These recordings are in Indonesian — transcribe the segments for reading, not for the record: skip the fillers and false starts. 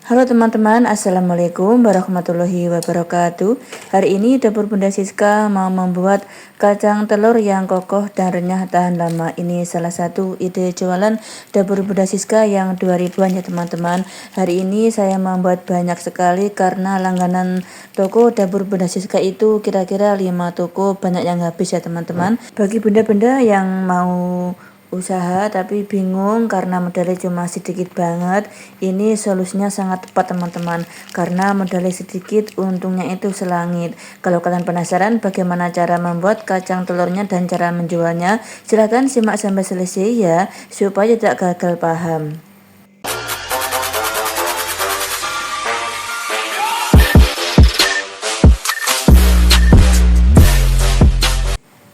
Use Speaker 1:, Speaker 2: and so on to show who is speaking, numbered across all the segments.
Speaker 1: Halo teman-teman, Assalamualaikum warahmatullahi wabarakatuh. Hari ini dapur Bunda Siska mau membuat kacang telur yang kokoh dan renyah tahan lama. Ini salah satu ide jualan dapur Bunda Siska yang 2000-an ya teman-teman. Hari ini saya membuat banyak sekali karena langganan toko dapur Bunda Siska itu kira-kira 5 toko, banyak yang habis ya teman-teman. Bagi bunda-bunda yang mau usaha tapi bingung karena modalnya cuma sedikit banget, ini solusinya sangat tepat teman-teman, karena modalnya sedikit untungnya itu selangit. Kalau kalian penasaran bagaimana cara membuat kacang telurnya dan cara menjualnya, silahkan simak sampai selesai ya, supaya tidak gagal paham.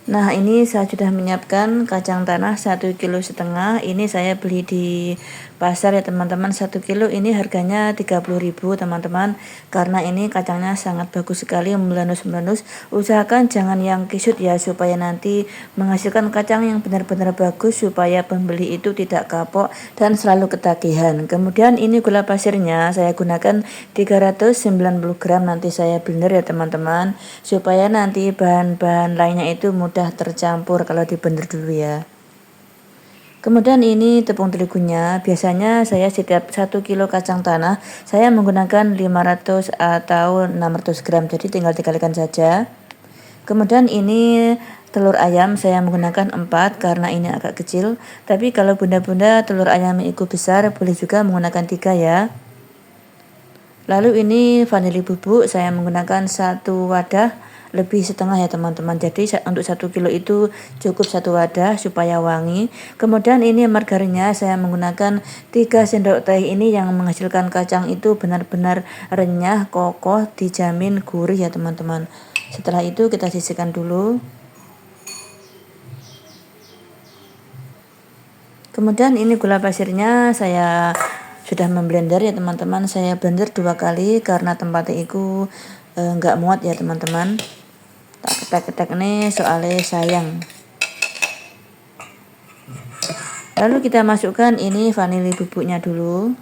Speaker 1: Nah, ini saya sudah menyiapkan kacang tanah 1,5 kilo. Ini saya beli di pasar ya teman-teman. 1 kilo ini harganya 30.000 teman-teman, karena ini kacangnya sangat bagus sekali, melanus-melanus. Usahakan jangan yang kisut ya, supaya nanti menghasilkan kacang yang benar-benar bagus, supaya pembeli itu tidak kapok dan selalu ketagihan. Kemudian ini gula pasirnya saya gunakan 390 gram, nanti saya blender ya teman-teman, supaya nanti bahan-bahan lainnya itu mudah tercampur kalau di blender dulu ya. Kemudian ini tepung terigunya, biasanya saya setiap 1 kilo kacang tanah saya menggunakan 500 atau 600 gram, jadi tinggal dikalikan saja. Kemudian ini telur ayam saya menggunakan 4 karena ini agak kecil, tapi kalau bunda-bunda telur ayam itu besar boleh juga menggunakan 3 ya. Lalu ini vanili bubuk saya menggunakan 1 wadah lebih setengah ya teman-teman, jadi untuk 1 kilo itu cukup 1 wadah supaya wangi. Kemudian ini margarinnya saya menggunakan 3 sendok teh, ini yang menghasilkan kacang itu benar-benar renyah, kokoh, dijamin gurih ya teman-teman. Setelah itu kita sisihkan dulu. Kemudian ini gula pasirnya saya sudah memblender ya teman-teman, saya blender 2 kali karena tempatnya itu enggak muat ya teman-teman. Tak ketek-ketek nih soalnya sayang. Lalu kita masukkan ini vanili bubuknya dulu.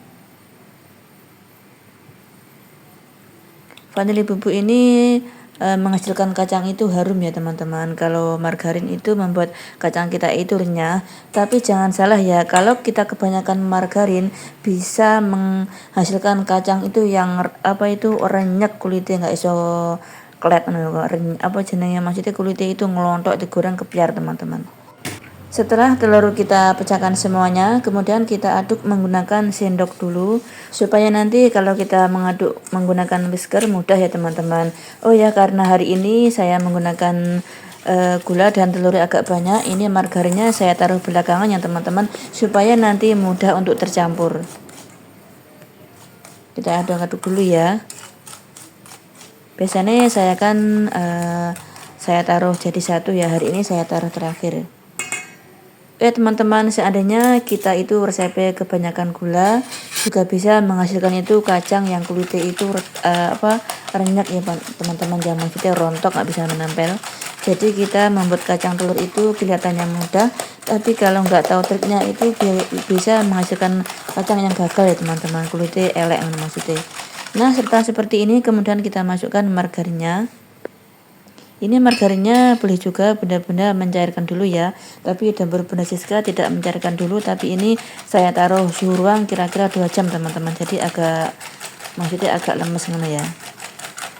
Speaker 1: Vanili bubuk ini menghasilkan kacang itu harum ya teman-teman. Kalau margarin itu membuat kacang kita itu renyah, tapi jangan salah ya, kalau kita kebanyakan margarin bisa menghasilkan kacang itu yang renyek, kulitnya nggak iso klet jenenge, maksudnya kulitnya itu ngelontok, digoreng kepiar teman-teman. Setelah telur kita pecahkan semuanya, kemudian kita aduk menggunakan sendok dulu, supaya nanti kalau kita mengaduk menggunakan whisker mudah ya teman-teman. Oh ya, karena hari ini saya menggunakan gula dan telurnya agak banyak, ini margarinnya saya taruh belakangan ya teman-teman, supaya nanti mudah untuk tercampur. Kita aduk-aduk dulu ya. Biasanya saya kan saya taruh jadi satu ya, hari ini saya taruh terakhir. Teman-teman, seandainya kita itu resepnya kebanyakan gula, juga bisa menghasilkan itu kacang yang kulitnya itu renyek ya teman-teman, jangan maksudnya rontok, nggak bisa menempel. Jadi kita membuat kacang telur itu kelihatannya mudah, tapi kalau nggak tahu triknya itu bisa menghasilkan kacang yang gagal ya teman-teman, kulitnya elek maksudnya. Nah, setelah seperti ini kemudian kita masukkan margarinnya. Ini margarinnya boleh juga benda-benda mencairkan dulu ya, tapi dapur Bunda Siska tidak mencairkan dulu, tapi ini saya taruh suhu ruang kira-kira 2 jam teman-teman, jadi agak lemes ya,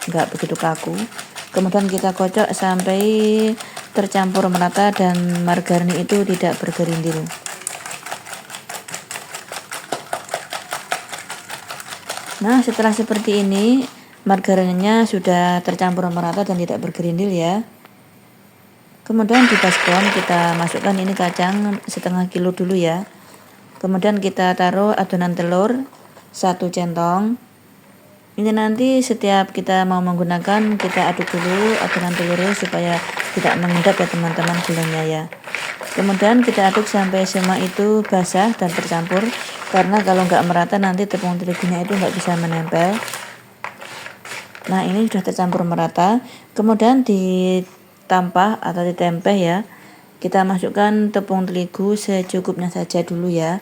Speaker 1: nggak begitu kaku. Kemudian kita kocok sampai tercampur merata dan margarin itu tidak bergerindil. Nah, setelah seperti ini margarinnya sudah tercampur merata dan tidak bergerindil ya. Kemudian di baskom kita masukkan ini kacang 1/2 kilo dulu ya. Kemudian kita taruh adonan telur 1 centong. Ini nanti setiap kita mau menggunakan kita aduk dulu adonan telurnya supaya tidak mengendap ya teman-teman gulanya ya. Kemudian kita aduk sampai semua itu basah dan tercampur, karena kalau nggak merata nanti tepung terigunya itu nggak bisa menempel. Nah, ini sudah tercampur merata. Kemudian ditampah atau ditempeh ya. Kita masukkan tepung terigu secukupnya saja dulu ya.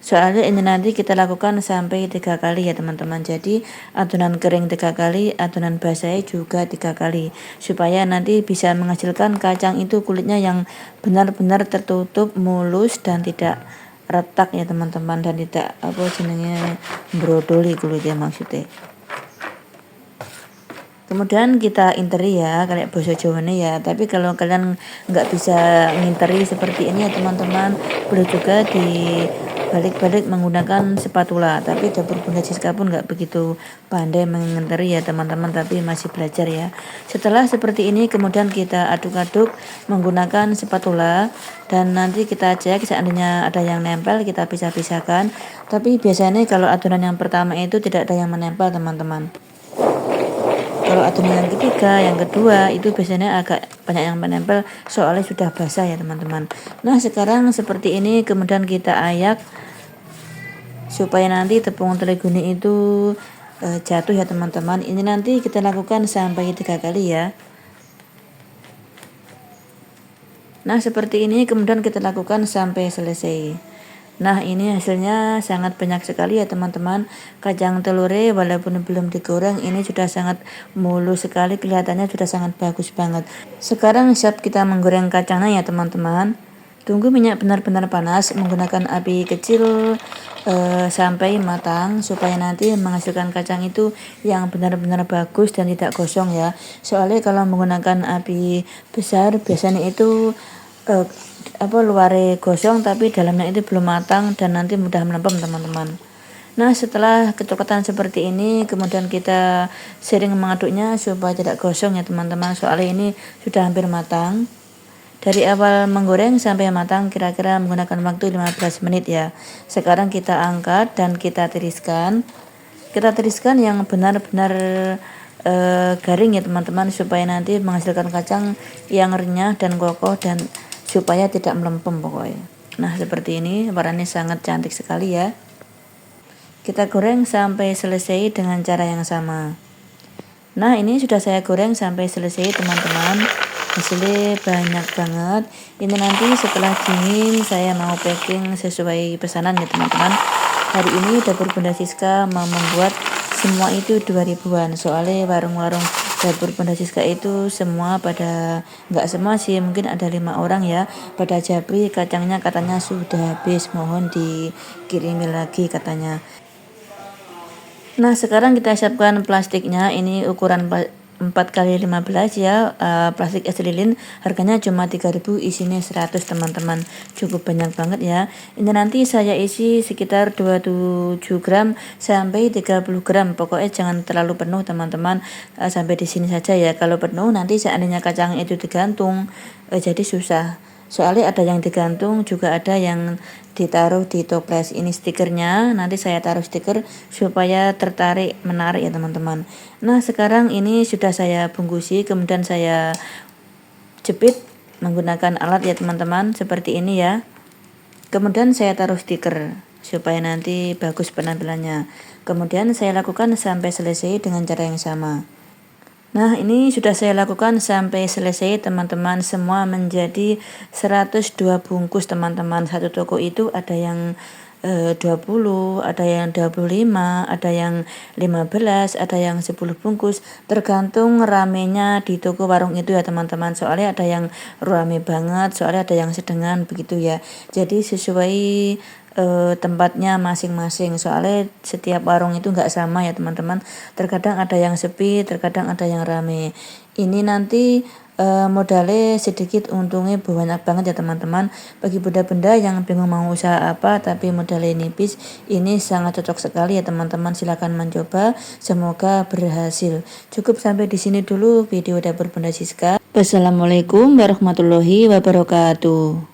Speaker 1: Soalnya ini nanti kita lakukan sampai 3 kali ya teman-teman. Jadi adonan kering 3 kali, adonan basah juga 3 kali, supaya nanti bisa menghasilkan kacang itu kulitnya yang benar-benar tertutup, mulus dan tidak retak ya teman-teman, dan tidak apa jenenge brodoli kulitnya maksudnya. Kemudian kita interi ya, kayak bahasa Jawane ya. Tapi kalau kalian nggak bisa nginteri seperti ini ya teman-teman, boleh juga dibalik-balik menggunakan spatula. Tapi dapur Bunda Siska pun nggak begitu pandai menginteri ya teman-teman, tapi masih belajar ya. Setelah seperti ini kemudian kita aduk-aduk menggunakan spatula, dan nanti kita cek seandainya ada yang nempel kita pisah-pisahkan. Tapi biasanya kalau adonan yang pertama itu tidak ada yang menempel teman-teman. Kalau adonan yang ketiga, yang kedua itu biasanya agak banyak yang menempel, soalnya sudah basah ya teman-teman. Nah sekarang seperti ini kemudian kita ayak supaya nanti tepung teliguni itu jatuh ya teman-teman. Ini nanti kita lakukan sampai 3 kali ya. Nah seperti ini kemudian kita lakukan sampai selesai. Nah ini hasilnya sangat banyak sekali ya teman-teman. Kacang telurnya walaupun belum digoreng ini sudah sangat mulus sekali, kelihatannya sudah sangat bagus banget. Sekarang siap kita menggoreng kacangnya ya teman-teman. Tunggu minyak benar-benar panas menggunakan api kecil sampai matang, supaya nanti menghasilkan kacang itu yang benar-benar bagus dan tidak gosong ya. Soalnya kalau menggunakan api besar biasanya itu luarnya gosong tapi dalamnya itu belum matang dan nanti mudah melempem teman-teman. Nah setelah kecoklatan seperti ini kemudian kita sering mengaduknya supaya tidak gosong ya teman-teman, soalnya ini sudah hampir matang. Dari awal menggoreng sampai matang kira-kira menggunakan waktu 15 menit ya. Sekarang kita angkat dan kita tiriskan. Kita tiriskan yang benar-benar garing ya teman-teman, supaya nanti menghasilkan kacang yang renyah dan kokoh dan supaya tidak melempem pokoknya. Nah seperti ini, warnanya sangat cantik sekali ya. Kita goreng sampai selesai dengan cara yang sama. Nah ini sudah saya goreng sampai selesai teman-teman. Hasilnya banyak banget. Ini nanti setelah dingin saya mau packing sesuai pesanan ya teman-teman. Hari ini dapur Bunda Siska mau membuat semua itu 2000-an. Soalnya warung-warung dapur Bunda Siska itu semua pada, nggak semua sih, mungkin ada 5 orang ya, pada japri kacangnya katanya sudah habis, mohon dikirimi lagi katanya. Nah sekarang kita siapkan plastiknya. Ini ukuran 4x15 ya, plastik es lilin, harganya cuma 3000, isinya 100 teman-teman, cukup banyak banget ya. Ini nanti saya isi sekitar 27 gram sampai 30 gram, pokoknya jangan terlalu penuh teman-teman, sampai di sini saja ya. Kalau penuh nanti seandainya kacang itu digantung jadi susah. Soalnya ada yang digantung juga ada yang ditaruh di toples. Ini stikernya, nanti saya taruh stiker supaya tertarik, menarik ya teman-teman. Nah sekarang ini sudah saya bungkusi, kemudian saya jepit menggunakan alat ya teman-teman, seperti ini ya. Kemudian saya taruh stiker supaya nanti bagus penampilannya. Kemudian saya lakukan sampai selesai dengan cara yang sama. Nah ini sudah saya lakukan sampai selesai teman-teman, semua menjadi 102 bungkus teman-teman. Satu toko itu ada yang 20, ada yang 25, ada yang 15, ada yang 10 bungkus, tergantung ramenya di toko warung itu ya teman-teman. Soalnya ada yang rame banget, soalnya ada yang sedengan begitu ya. Jadi sesuai tempatnya masing-masing, soalnya setiap warung itu nggak sama ya teman-teman, terkadang ada yang sepi, terkadang ada yang rame. Ini nanti modalnya sedikit, untungnya banyak banget ya teman-teman. Bagi bunda-bunda yang bingung mau usaha apa tapi modalnya nipis, ini sangat cocok sekali ya teman-teman, silakan mencoba, semoga berhasil. Cukup sampai di sini dulu video dapur Bunda Siska. Wassalamualaikum warahmatullahi wabarakatuh.